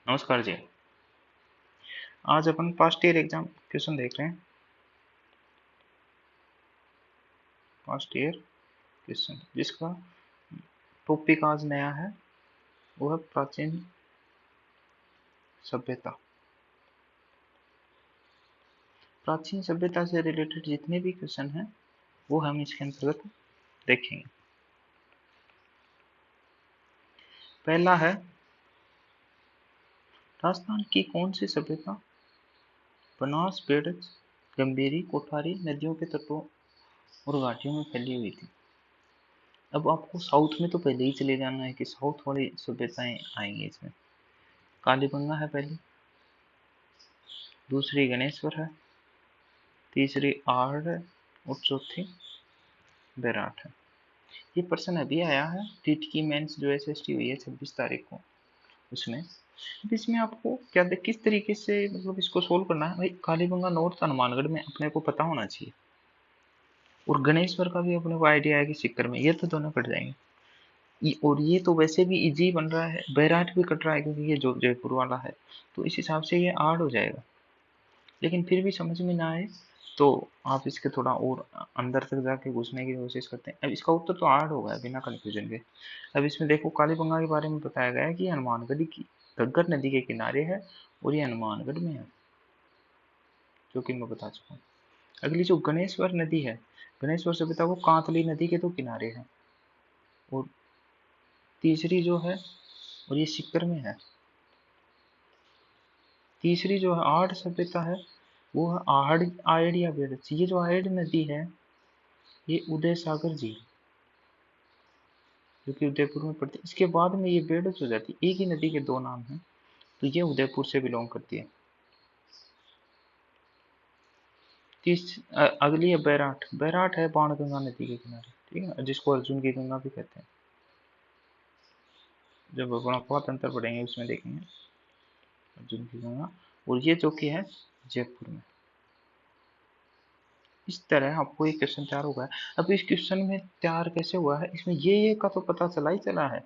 नमस्कार जी। आज अपन past year exam question देख रहे हैं। पास्ट ईयर क्वेश्चन जिसका टॉपिक आज नया है वो है प्राचीन सभ्यता। प्राचीन सभ्यता से रिलेटेड जितने भी क्वेश्चन हैं वो हम इसके अंतर्गत देखेंगे। पहला है, राजस्थान की कौन सी सभ्यता बनास, बेडज, गंभीरी, कोठारी नदियों के तटों और घाटियों में फैली हुई थी। अब आपको साउथ में तो पहले ही चले जाना है कि साउथ वाली सभ्यताएं आएंगी इसमें। कालीबंगा है पहली, दूसरी गणेश्वर है, तीसरी आहड़ है और चौथी बैराट है। ये प्रश्न अभी आया है टीट की मेंस जो एसएसटी हुई है 26 तारीख को, उसमें। अब इसमें आपको क्या किस तरीके से मतलब इसको सोल्व करना है। भाई कालीबंगा नॉर्थ हनुमानगढ़ में अपने को पता होना चाहिए, और गणेश्वर का भी अपने को आइडिया है कि सीकर में, ये तो दोनों कट जाएंगे। और ये तो वैसे भी इजी बन रहा है, बैराट भी कट रहा है क्योंकि ये जो जयपुर वाला है, तो इस हिसाब से ये आड़ हो जाएगा। लेकिन फिर भी समझ में ना आए तो आप इसके थोड़ा और अंदर तक जाके घुसने की कोशिश करते हैं। अब इसका उत्तर तो आड़ होगा बिना कंफ्यूजन के। अब इसमें देखो कालीबंगा के बारे में बताया गया है कि हनुमानगढ़ की घग्गर नदी के किनारे है और ये हनुमानगढ़ में है, जो कि मैं बता चुका हूँ। अगली जो गणेश्वर नदी है, गणेश्वर सभ्यता वो कांतली नदी के तो किनारे है। और तीसरी जो है, और ये सीकर में है। तीसरी जो है आड़ सभ्यता है वो है आहड़, आयड़ या बेड़च। ये जो आयड़ नदी है ये उदय सागर झील जो कि उदयपुर में पड़ती है, इसके बाद में ये बेड़च हो जाती है। एक ही नदी के दो नाम हैं, तो ये उदयपुर से बिलोंग करती है। अगली है बैराट। बैराट है बाणगंगा नदी के किनारे, ठीक है, जिसको अर्जुन की गंगा भी कहते हैं। जब गुणत्वा तंत्र पढ़ेंगे उसमें देखेंगे अर्जुन की गंगा। और ये जो कि है जयपुर में। इस तरह आपको एक क्वेश्चन तैयार होगा। अब इस क्वेश्चन में तैयार कैसे हुआ है, इसमें ये का तो पता चला ही चला है,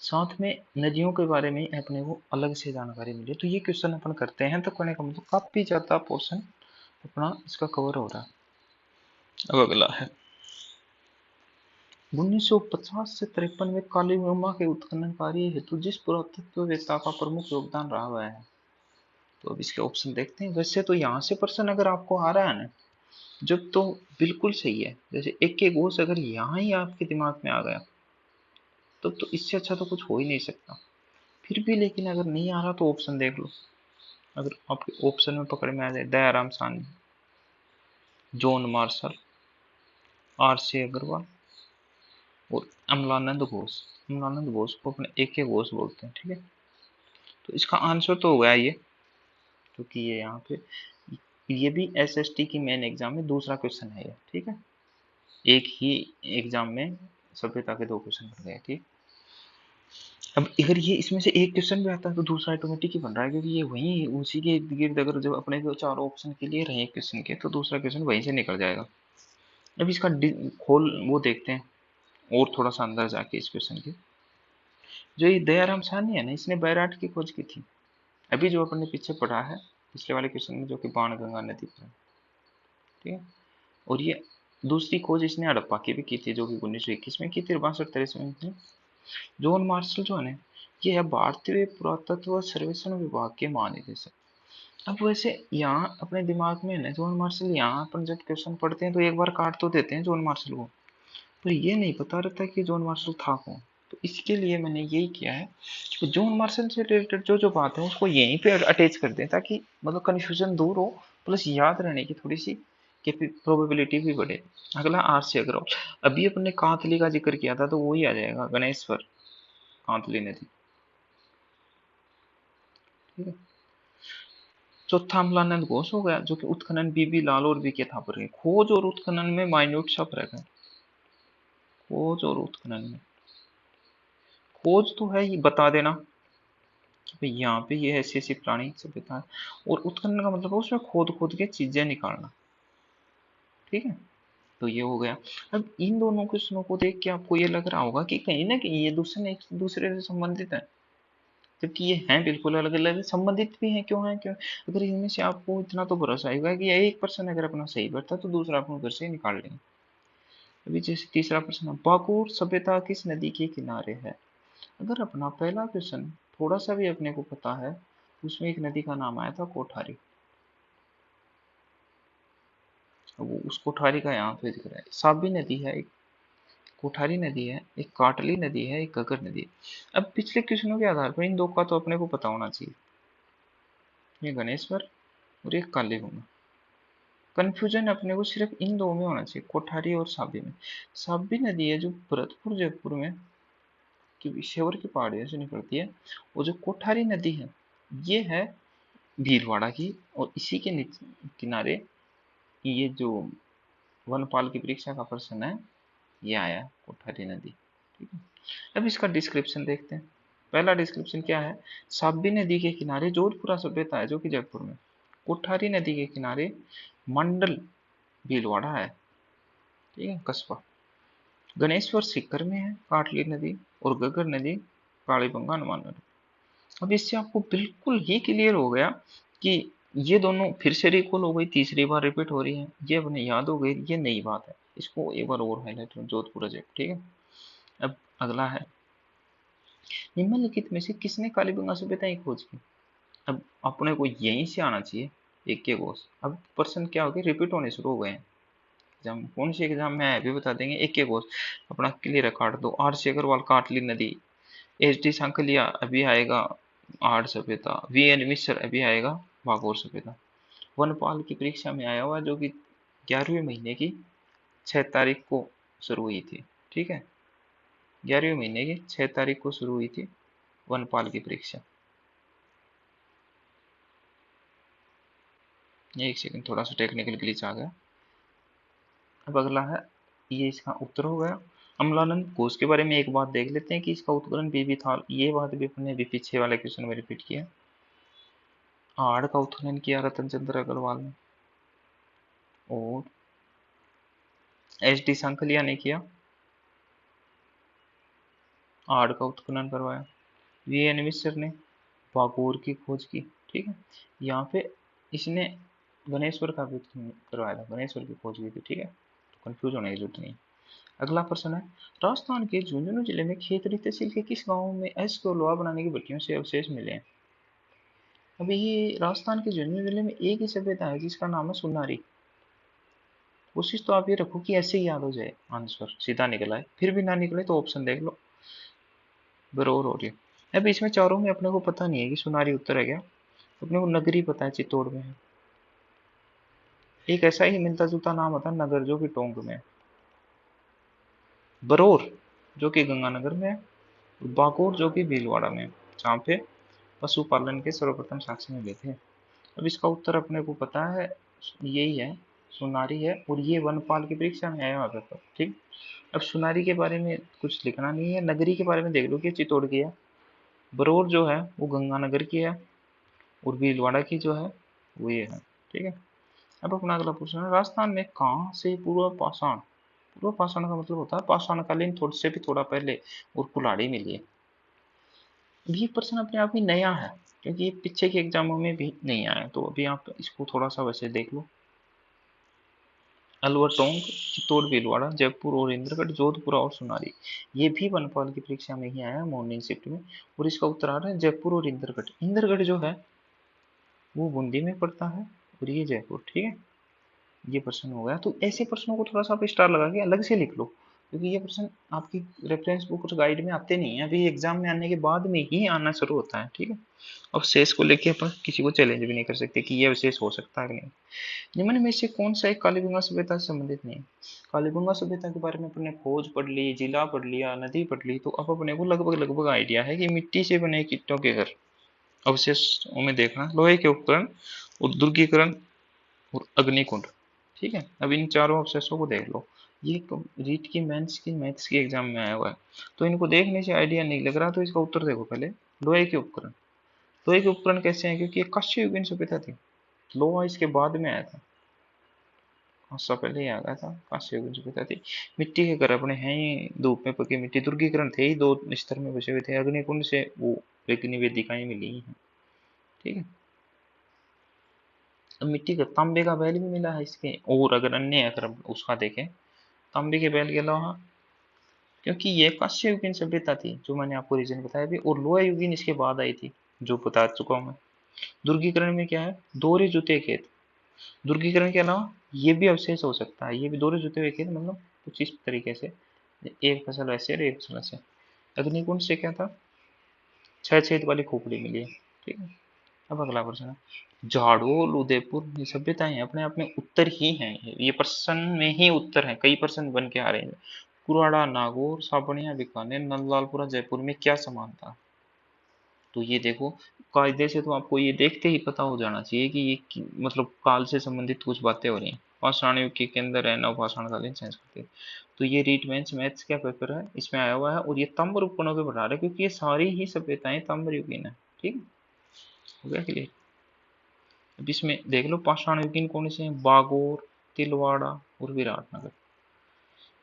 साथ में नदियों के बारे में अपने को अलग से जानकारी मिली। तो ये क्वेश्चन अपन करते हैं तो करने का मतलब काफी ज्यादा पोर्शन अपना इसका कवर हो रहा है। अब अगला है 1950 से 53 में कालीबंगा के उत्खनन कार्य हेतु जिस पुरातत्ववेत्ता का प्रमुख योगदान रहा हुआ है। तो अब इसके ऑप्शन देखते हैं। वैसे तो यहाँ से प्रश्न अगर आपको आ रहा है ना जब, तो बिल्कुल सही है। जैसे एक एक गोश अगर यहाँ ही आपके दिमाग में आ गया तब तो इससे अच्छा तो कुछ हो ही नहीं सकता। फिर भी लेकिन अगर नहीं आ रहा तो ऑप्शन देख लो। अगर आपके ऑप्शन में पकड़ में आ जाए Dayaram Sahni, John Marshall, R C Agarwal और अमलानंद घोष। अमलानंद घोष को अपने एक के घोष बोलते हैं, ठीक है। तो इसका आंसर तो हो गया ये, क्योंकि ये यहाँ पे ये भी एसएसटी की मेन एग्जाम में दूसरा क्वेश्चन है ये, ठीक है। एक ही एग्जाम में सभ्यता के दो क्वेश्चन बन गए, ठीक। अब अगर ये इसमें से एक क्वेश्चन भी आता है तो दूसरा ऑटोमेटिक ही बन रहा है, क्योंकि ये वही उसी के इर्द गिर्द अगर जब अपने को चार ऑप्शन के लिए रहे क्वेश्चन के तो दूसरा क्वेश्चन वहीं से निकल जाएगा। अब इसका खोल वो देखते हैं और थोड़ा सा अंदर जाके इस क्वेश्चन के। जो ये दयाराम साहनी है ना, इसने बैराट की खोज की थी। अभी जो अपन ने पीछे पढ़ा है पिछले वाले क्वेश्चन में, जो कि बाणगंगा नदी पर, ठीक है। और ये दूसरी खोज इसने हड़प्पा की भी की थी, जो कि 1921 में की थी, 62-63 में। जॉन मार्शल जो है, ये है भारतीय पुरातत्व सर्वेक्षण विभाग के महानिदेशक। अब वैसे यहाँ अपने दिमाग में ना जॉन मार्शल, यहाँ अपन जब क्वेश्चन पढ़ते हैं तो एक बार काट तो देते हैं जॉन मार्शल को, पर ये नहीं पता रहता कि जॉन मार्शल था कौन। तो इसके लिए मैंने यही किया है कि जॉन मार्शल से रिलेटेड जो जो बात है उसको यहीं पे अटैच कर दें, ताकि मतलब कन्फ्यूजन दूर हो, प्लस याद रहने की थोड़ी सी प्रोबेबिलिटी भी बढ़े। अगला आर से अग्रवाल। अभी अपने कांतली का जिक्र किया था तो वही आ जाएगा, गणेश्वर कांतली नदी, ठीक है। चौथा अम्लानंद घोष हो गया, जो कि उत्खनन बीबी लाल और बीके थापर है। खोज और उत्खनन में माइन्यूट सा फर्क है। खोज और उत्खनन में, खोज तो है ये बता देना कि भाई यहाँ पे ये ऐसी ऐसी प्राणी सभ्यता है, और उत्खनन का मतलब है उसमें खोद खोद के चीजें निकालना, ठीक है। तो ये हो गया। अब इन दोनों क्वेश्चनों को देख के आपको ये लग रहा होगा कि कहीं ना कहीं ये दूसरे से संबंधित है। जबकि ये हैं बिल्कुल अलग अलग, संबंधित भी हैं। क्यों है? क्यों? अगर इनमें से आपको इतना तो भरोसा आएगा कि एक पर्सन अगर अपना सही बैठता तो दूसरा अपना उधर से निकाल लेंगे। अभी जैसे तीसरा प्रश्न, बाकुर सभ्यता किस नदी के किनारे है? अगर अपना पहला क्वेश्चन थोड़ा सा भी अपने को पता है, उसमें एक नदी का नाम आया था कोठारी। वो उस कोठारी का यहाँ पे दिख रहा है। साबी नदी है, एक कोठारी नदी है, एक काटली नदी है, एक घग्गर नदी है। अब पिछले क्वेश्चनों के आधार पर इन दो का तो अपने को पता होना चाहिए, ये गणेश्वर और एक कालीगंगा। कंफ्यूजन अपने को सिर्फ इन दो में होना चाहिए, कोठारी और साबी में। साबी नदी है जो भरतपुर जयपुर में की विशेवर की पहाड़ियों से निकलती है। और जो कोठारी नदी है ये है भीलवाड़ा की, और इसी के किनारे ये जो वनपाल की परीक्षा का प्रश्न है ये आया, कोठारी नदी। ठीक है, अब इसका डिस्क्रिप्शन देखते हैं। पहला डिस्क्रिप्शन क्या है? साबी नदी के किनारे जोधपुरा सभ्यता है जो कि जयपुर में। कोठारी नदी के किनारे मंडल भीलवाड़ा है, ठीक है, कस्बा। गणेश्वर सीकर में है काटली नदी, और गगर नदी कालीबंगा हनुमानगढ़। अब इससे आपको बिल्कुल ही क्लियर हो गया कि ये दोनों फिर से रिकॉल हो गई, तीसरी बार रिपीट हो रही है, ये अपने याद हो गई, ये नई बात है। इसको एक बार और हाईलाइट करो, जोधपुर जयपुर। ठीक है, अब अगला है, निम्नलिखित में से किसने कालीबंगा सभ्यता की खोज की? अब अपने को यहीं से आना चाहिए एक के गोस। अब पर्सन क्या हो गए, रिपीट होने शुरू हो गए हैं। एग्जाम कौन सी एग्जाम में है अभी बता देंगे। एक के गोस अपना क्लियर काट दो। आर सी अग्रवाल काटली नदी, एच डी सांकलिया अभी आएगा आर्ट सभ्यता, वी एन मिश्र अभी आएगा भागोर सभ्यता। वनपाल की परीक्षा में आया हुआ जो कि 11वें महीने की 6 तारीख को शुरू हुई थी। ठीक है, 11वें महीने की 6 तारीख को शुरू हुई थी वनपाल की परीक्षा। एक सेकंड, थोड़ा सा टेक्निकल ग्लिच आ गया। अब अगला है, ये इसका उत्तर हो गया। अम्लानंद घोष के बारे में एक बात देख लेते हैं कि इसका उत्तरण बीबी था। ये बात भी अपने भी पीछे वाले क्वेश्चन में रिपीट किया। आड़ का उत्खनन किया रतन चंद्र अग्रवाल ने, और एच डी सांकलिया ने किया आड़ का उत्खनन करवाया। वी एन मिश्र ने भागोर की खोज की। ठीक है, यहाँ पे इसने गणेश्वर का भी उत्खनन करवाया था, गणेश्वर की खोज की थी। ठीक है, तो कंफ्यूज होने की जरूरत नहीं। अगला प्रश्न है, राजस्थान के झुंझुनू जिले में खेतड़ी तहसील के किस गांव में अयस्क को लोहा बनाने की भट्टियों से अवशेष मिले हैं? अभी ये राजस्थान के झुंझुनू जिले में एक ही सभ्यता है जिसका नाम है सुनारी। कोशिश तो आप ये रखो कि ऐसे ही याद हो जाए, आंसर सीधा निकला है। फिर भी ना निकले तो ऑप्शन देख लो, बरोबर हो रही है। अब इसमें चारों में अपने को पता नहीं है कि सुनारी उत्तर है क्या। अपने को नगरी पता है, चित्तौड़ में है। एक ऐसा ही मिलता जुलता नाम होता है नगर जो कि टोंक में है। बरोर जो कि गंगानगर में है, बागोर जो कि भीलवाड़ा में है, जहाँ पे पशुपालन के सर्वप्रथम साक्ष्य मिले थे। अब इसका उत्तर अपने को पता है, यही है, सुनारी है। और ये वनपाल की परीक्षा में आया हुआ पेपर। ठीक, अब सुनारी के बारे में कुछ लिखना नहीं है। नगरी के बारे में देख लो कि चित्तौड़ की है, बरौर जो है वो गंगानगर की है, और भीलवाड़ा की जो है वो ये है। ठीक है, अब अपना अगला प्रश्न है, राजस्थान में कहाँ से पूर्व पाषाण, पूर्व पाषाण का मतलब होता है पाषाणकालीन थोड़े से भी थोड़ा पहले, और कुल्हाड़ी मिली है। ये प्रश्न अपने आप में नया है क्योंकि ये पीछे के एग्जामों में भी नहीं आया, तो अभी आप इसको थोड़ा सा वैसे देख लो। अलवर, टोंक, चित्तौड़, भीलवाड़ा, जयपुर और इंद्रगढ़, जोधपुर और सुनारी, ये भी वनपाल की परीक्षा में ही आया है मॉर्निंग शिफ्ट में। और इसका उत्तर आ रहा है जयपुर और इंद्रगढ़। इंद्रगढ़ जो है वो बूंदी में पड़ता है, और ये जयपुर। ठीक है, ये प्रश्न हो गया। तो ऐसे प्रश्नों को थोड़ा सा आप स्टार लगा के अलग से लिख लो, क्योंकि ये प्रश्न आपकी रेफरेंस बुक और गाइड में आते नहीं है, अभी एग्जाम में आने के बाद में ही आना शुरू होता है। ठीक है, अब शेष को लेके अपन किसी को चैलेंज भी नहीं कर सकते कि ये विशेष हो सकता है कि नहीं। निम्न में से कौन सा एक कालीबंगा सभ्यता से संबंधित नहीं है? कालीबंगा सभ्यता के बारे में अपने खोज पढ़ ली, जिला पढ़ लिया, नदी पढ़ ली, तो अब अपने को लगभग लगभग आइडिया है कि मिट्टी से बने ईंटों के घर। अवशेषों में देखना लोहे के उपकरण, उद्दुर्गीकरण और अग्निकुंड। ठीक है, अब इन चारों अवशेषों को देख लो। ये रीट की मेंस की मैथ्स की एग्जाम में आया हुआ है, तो इनको देखने से आइडिया नहीं लग रहा, तो इसका उत्तर देखो पहले। लोहे के उपकरण, लोहे के उपकरण कैसे हैं? क्योंकि ये काश्य युगीन सभ्यता थी, लोहा इसके बाद में आया था, उससे पहले ही आ गया था, काश्य युगीन सभ्यता थी। मिट्टी के घर अपने हैं ही, धूप में पकी मिट्टी, दुर्गीकरण थे ही, दो स्तर में बसे हुए थे। अग्निकुंड से वो निवेदिकाएं मिली हैं। ठीक है, अब मिट्टी का तांबे का बैल भी मिला है इसके, और अगर अन्य अगर उसका देखें तांबे के बैल के अलावा, क्योंकि ये कांस्य युगीन सभ्यता थी जो मैंने आपको रीजन बताया भी, और लोहा युगीन इसके बाद आई थी जो बता चुका हूं मैं। दुर्गीकरण में क्या है, दोहरे जुते खेत। दुर्गीकरण के अलावा ये भी अवशेष हो सकता है, ये भी दोहरे जुते हुए खेत, मतलब कुछ इस तरीके से एक फसल ऐसे और एक फसल ऐसे। अग्निकुंड से क्या था, 6 छेद वाली खोपड़ी मिली है। ठीक है, अब अगला प्रश्न है, झाड़ोल उदयपुर ये सभ्यताएं अपने आप में उत्तर ही हैं, ये प्रश्न में ही उत्तर है, कई प्रश्न बन के आ रहे हैं। कुराड़ा, नागौर, साबनिया, बीकानेर, नंदलालपुरा, जयपुर में क्या समानता। तो ये देखो, कायदे से तो आपको ये देखते ही पता हो जाना चाहिए कि ये मतलब काल से संबंधित कुछ बातें हो रही हैं। पाषाण युग के अंदर है नवपाषाणकालीन संस्कृति। तो ये रीट मेंस मैथ्स का पेपर है, इसमें आया हुआ है, और ये ताम्र उपकरणों के बढ़ा रहे, क्योंकि ये सारी ही सभ्यताएं ताम्र युगीन है। ठीक, हो गया क्लियर। अब इसमें देख लो पाषाण युगीन कौन से हैं, बागोर, तिलवाड़ा और विराटनगर।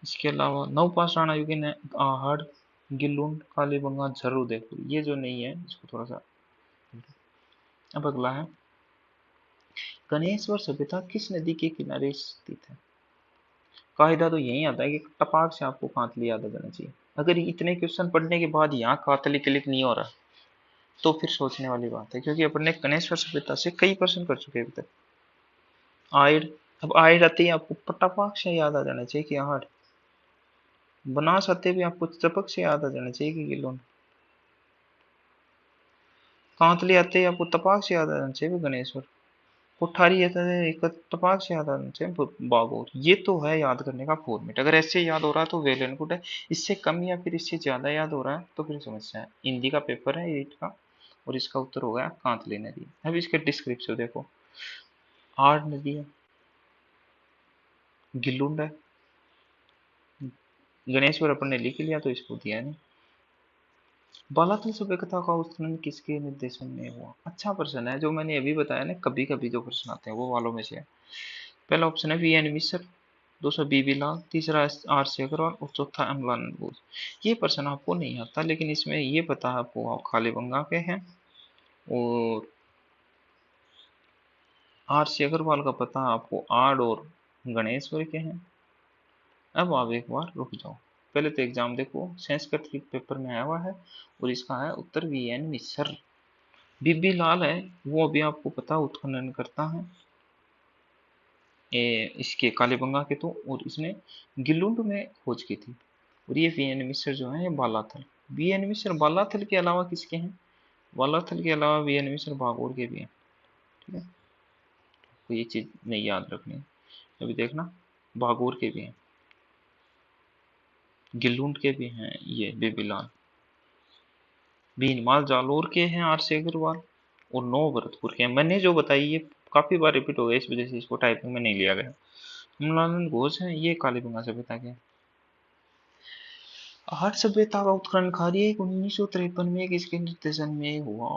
इसके अलावा नवपाषाण युगीन है आहड़, गिलुंड, कालीबंगा, झर, उदयपुर। ये जो नहीं है इसको थोड़ा सा। अब अगला है, गणेश्वर सभ्यता किस नदी के किनारे स्थित है। कायदा तो यही आता है कि टपाक से आपको कातली याद आ जाना चाहिए। अगर इतने क्वेश्चन पढ़ने के बाद यहाँ कातली क्लिक नहीं हो रहा तो फिर सोचने वाली बात है, क्योंकि अपन ने गणेश्वर सभ्यता से कई प्रश्न कर चुके हैं अभी तक। आयड, अब आयड आते ही आपको टपाक से याद आ जाना चाहिए कि आहड़। बनास आते भी आपको चपक से याद आ जाना चाहिए कि गिलोन। कांतली आते ही आपको तपाक से याद आ जाना चाहिए गणेश्वर। कोठारी आता है एक तपाक से याद आना चाहिए बागोर। ये तो है याद करने का फॉर्मेट, अगर ऐसे याद हो रहा है तो वेल एंड गुड है, इससे कम या फिर इससे ज्यादा याद हो रहा है तो फिर समस्या है। हिंदी का पेपर है एट का, और इसका उत्तर होगा कांतली नदी। अब इसके डिस्क्रिप्शन देखो, आठ नदी है, गिलुंड है, गणेश्वर अपन ने लिख लिया तो इसको दिया नहीं। बालातल सभ्यता का उत्खनन किसके निर्देशन में हुआ। अच्छा प्रश्न है, जो मैंने अभी बताया ना, कभी कभी जो प्रश्न आते हैं वो वालों में से है। पहला ऑप्शन है वी एन मिश्र, दूसरा बीबी लाल, तीसरा आर सी अग्रवाल और चौथा अम्लानंद बोस। ये प्रश्न आपको नहीं आता, लेकिन इसमें ये पता है आपको आप कालीबंगा के हैं, और आर सी अग्रवाल का पता आपको आड़ और गणेश्वर के हैं। अब आप एक बार रुक जाओ, पहले तो एग्जाम देखो, संस्कृत के पेपर में आया हुआ है, और इसका है उत्तर वी एन मिश्र। बीबी लाल है वो अभी आपको पता उत्खनन करता है इसके कालीबंगा के, तो और इसने गिलुंड में खोज की थी। और ये वी एन मिश्र जो है ये बालाथल। वी एन मिश्र बालाथल के अलावा किसके हैं, बालाथल के अलावा वी एन मिश्र भागोर के भी हैं। ठीक है, तो ये चीज नहीं याद रखनी है। अभी देखना, भागोर के भी हैं, गिलुंड के भी हैं ये बेबीलाल, भीनमाल जालोर के हैं आर से अग्रवाल, और नौ भरतपुर के हैं। मैंने जो बताई ये काफी बार रिपीट हो गया, इस वजह से इसको टाइपिंग में नहीं लिया गया। अम्लानंद घोष है ये कालीबंगा सभ्यता के। आर्य सभ्यता का उत्खनन कार्य 1953 में किसके निर्देशन में हुआ।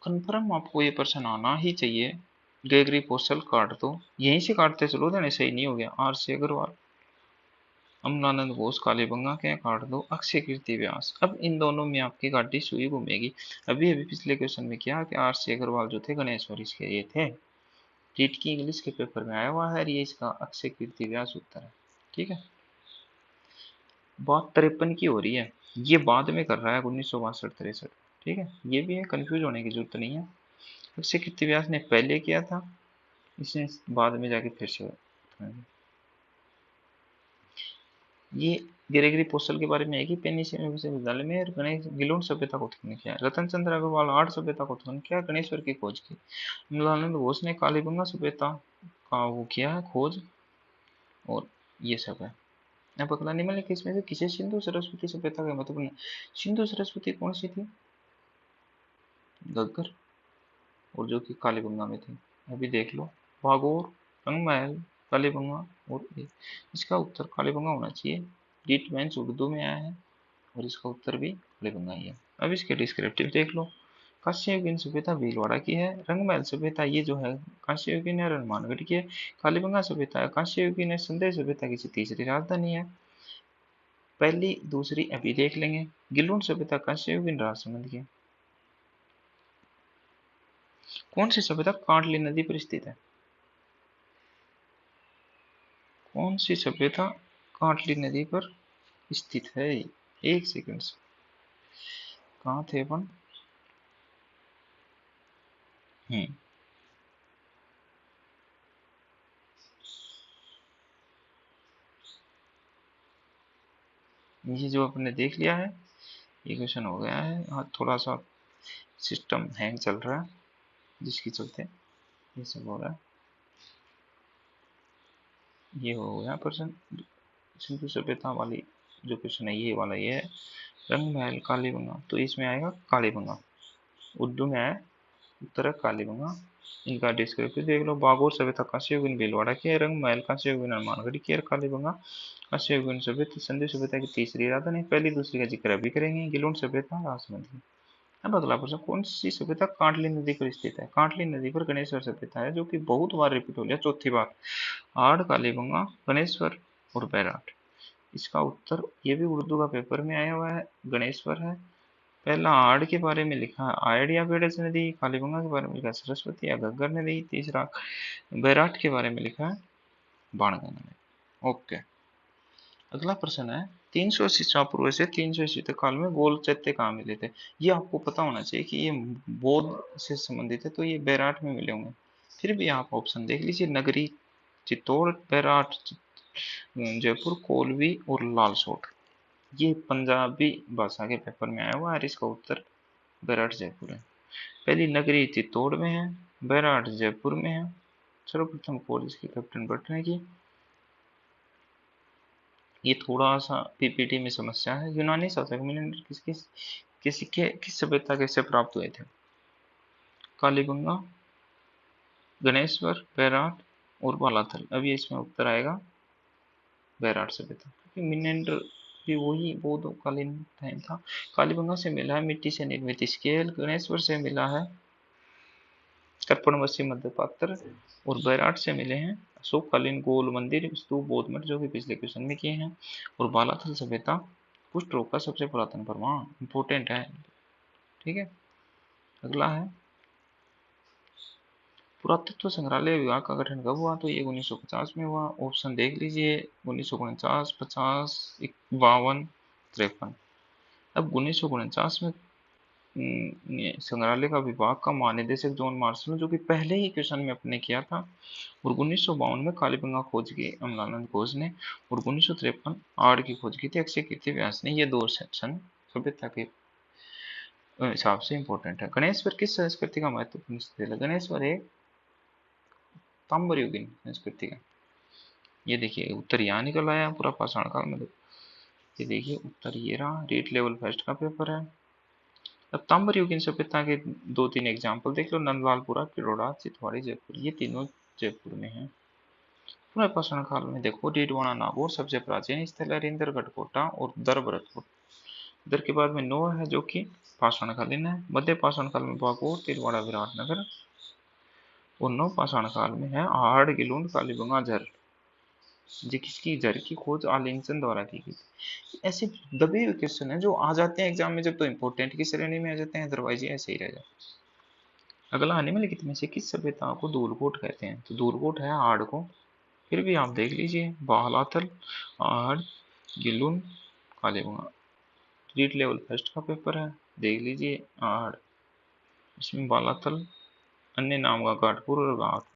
कन्फर्म आपको ये प्रश्न आना ही चाहिए। ग्रेगरी पोस्टल काट दो, यहीं से काटते चलो, देने सही नहीं हो गया। आर सी अग्रवाल, अम्लानंद घोष कालीबंगा के काट दो, अक्षय कीर्ति व्यास। अब इन दोनों में आपकी गाड़ी सुई घूमेगी। अभी अभी पिछले क्वेश्चन में क्या कि आर सी अग्रवाल जो थे गणेश्वर इसके ये थे। टीट की इंग्लिश के पेपर में आया हुआ है, ये इसका अक्षय कीर्ति व्यास उत्तर है। ठीक है, बात 53 की हो रही है, ये बाद में कर रहा है 1962-63। ठीक है, ये भी है, कंफ्यूज होने की जरूरत नहीं है। अक्षय कीर्ति व्यास ने पहले किया था, इसने बाद में जाके फिर से। ये गिरेगिरी पोस्टल के बारे में है कि पेनिसिलिन विश्वविद्यालय में गणेश गिलोन सभ्यता को उत्खनन किया, रतन चंद्र अग्रवाल आर्ट सभ्यता को उत्खनन किया, गणेश्वर की खोज की, अम्लानंद घोष ने कालीबंगा सभ्यता का वो किया है खोज, और ये सब है। अब अगला निम्नलिखित इसमें से किसे सिंधु सरस्वती सभ्यता का महत्वपूर्ण। सिंधु सरस्वती कौन सी थी, गग्गर, और जो कि कालीबंगा में थी। अभी देख लो, भागोर, रंगमहल, कालीबंगा, और इसका उत्तर कालीबंगा होना चाहिए। डीट बेंच उर्दू में आया है, और इसका उत्तर भी कालीबंगा ही है। अब इसके डिस्क्रिप्टिव देख लो, कांस्ययुगीन सभ्यता भीलवाड़ा की है, रंगमहल सभ्यता ये जो है कांस्ययुगीन है, हनुमानगढ़ की है, कालीबंगा सभ्यता है कांस्ययुगीन है, संदेह सभ्यता की तीसरी राजधानी है। पहली दूसरी अभी देख लेंगे। गिलोन सभ्यता कांस्ययुगीन राजसमंद की है। कौन सी सभ्यता कांटली नदी पर स्थित है? कौन सी सभ्यता कांटली नदी पर स्थित है? एक सेकंड, कहाँ थे अपन? ये जो अपने देख लिया है, ये क्वेश्चन हो गया है। हाँ, थोड़ा सा सिस्टम हैंग चल रहा है जिसके चलते ये सब हो रहा है। ये हो गया पर्सन सिंधु सभ्यता वाली जो क्वेश्चन है, ये वाला ये है। रंग महल कालीबंगा, तो इसमें आएगा कालीबंगा। उर्दू में है, उत्तर है कालीबंगा। इनका डिस्क्रिप्टिव देख लो। बागोर सभ्यता कांस्य युगीन भीलवाड़ा की है। रंग महल कांस्य युगीन हनुमानगढ़ की है। कालीबंगा कांस्य युगीन सभ्यता सिंधु सभ्यता की तीसरी राजधानी। पहली दूसरी का जिक्र अभी करेंगे। गिलोन सभ्यता राजमंदिर। अब अगला प्रश्न, कौन सी सभ्यता कांटली नदी पर स्थित है? कांटली नदी पर गणेश्वर सभ्यता है, जो कि बहुत बार रिपीट हो गया, चौथी बार। आड़, कालीबंगा, गणेश्वर और बैराट। इसका उत्तर, ये भी उर्दू का पेपर में आया हुआ है, गणेश्वर है। पहला आड़ के बारे में लिखा है आयड या बेडस नदी। कालीबंगा के बारे में लिखा है सरस्वती या घग्गर नदी। तीसरा बैराट के बारे में लिखा है बाणगंगा नदी। ओके, अगला प्रश्न है, 380 ईसा पूर्व से 300 ईस्वी तक काल में गोल चैत्य कहाँ मिले थे? ये आपको पता होना चाहिए कि ये बौद्ध से संबंधित है, तो ये बैराट में मिले होंगे। फिर भी आप ऑप्शन देख लीजिए, नगरी, चित्तौड़, बैराट, जयपुर, कोलवी और लालसोट। ये पंजाबी भाषा के पेपर में आया हुआ है, इसका उत्तर बैराट जयपुर है। पहली नगरी चित्तौड़ में है, बैराट जयपुर में है। सर्वप्रथम खोज इसकी कैप्टन बटने की। ये थोड़ा सा पीपीटी में समस्या है। यूनानी शासक मिलेंडर किस सभ्यता के से प्राप्त हुए थे? कालीबंगा, गणेश्वर, बैराट और बालाथल। अब ये इसमें उत्तर आएगा बैराट सभ्यता, क्योंकि मिनेंडर भी वही बौद्ध कालीन टाइम था। कालीबंगा से मिला है मिट्टी से निर्मित स्केल। गणेश्वर से मिला है कर्पणवसी मध्य पात्र। और बैराट से मिले हैं अशोककालीन गोल मंदिर, स्तूप, बौद्ध मठ, जो कि पिछले क्वेश्चन में किए हैं। और बालाथल सभ्यता कुष्ठ रोग का सबसे पुरातन प्रमाण, इंपॉर्टेंट है। ठीक है, अगला है, पुरातत्व संग्रहालय विभाग का गठन कब हुआ? तो ये 1950 में हुआ। ऑप्शन देख लीजिए, 1949, 50, 52, 53। अब 1949 में संग्रहालय का विभाग का महानिदेशक जॉन मार्शल, जो कि पहले ही क्वेश्चन में अपने किया था। और 1952 में कालीबंगा खोज की अमलानंद घोष ने। और 1953 आड़ की खोज की थी अक्षय कीर्ति व्यास ने। ये दो सेक्शन सभ्यता के हिसाब से इंपॉर्टेंट है। गणेश्वर किस संस्कृति का महत्वपूर्ण स्थल है? गणेश्वर एक ताम्र युगीन संस्कृति का। ये देखिए उत्तर यहाँ निकल आया पूरा पाषाण काल में। ये देखिए उत्तर ये रहा, रीट लेवल फर्स्ट का पेपर है। अब ताम्र युगीन सभ्यता के दो तीन एग्जाम्पल देख लो। नंदलालपुरा, किरोड़ा, चितवाड़ी, जयपुर। ये तीनों जयपुर में है। पुनर्पाषाण काल में देखो, डीडवाना नागौर सबसे प्राचीन स्थल है। रिंदर, गढ़कोटा और दर भरतपुर। इधर के बाद में नो है, जो कि पाषाण कालीन है। मध्य पाषाण काल में बागोर, तिलवाड़ा, विराटनगर। और नव पाषाण काल में है आहड़, गिलून, कालीबंगा, झर। जी किसकी झर की खोज आलिंगचंद द्वारा की गई थी। ऐसे दबे हुए क्वेश्चन है जो आ जाते हैं एग्जाम में जब, तो इंपॉर्टेंट की श्रेणी में आ जाते हैं, अदरवाइज ऐसे ही रह जाते हैं। अगला निम्नलिखित में से किस सभ्यता को धूलकोट कहते हैं? तो धूलकोट है आहड़ को। फिर भी आप देख लीजिए, बालाथल, आहड़, गिलून, कालीबंगा। रीट लेवल फर्स्ट का पेपर है, देख लीजिए आहड़। इसमें बालाथल अन्य नाम का घाटपुर और घाट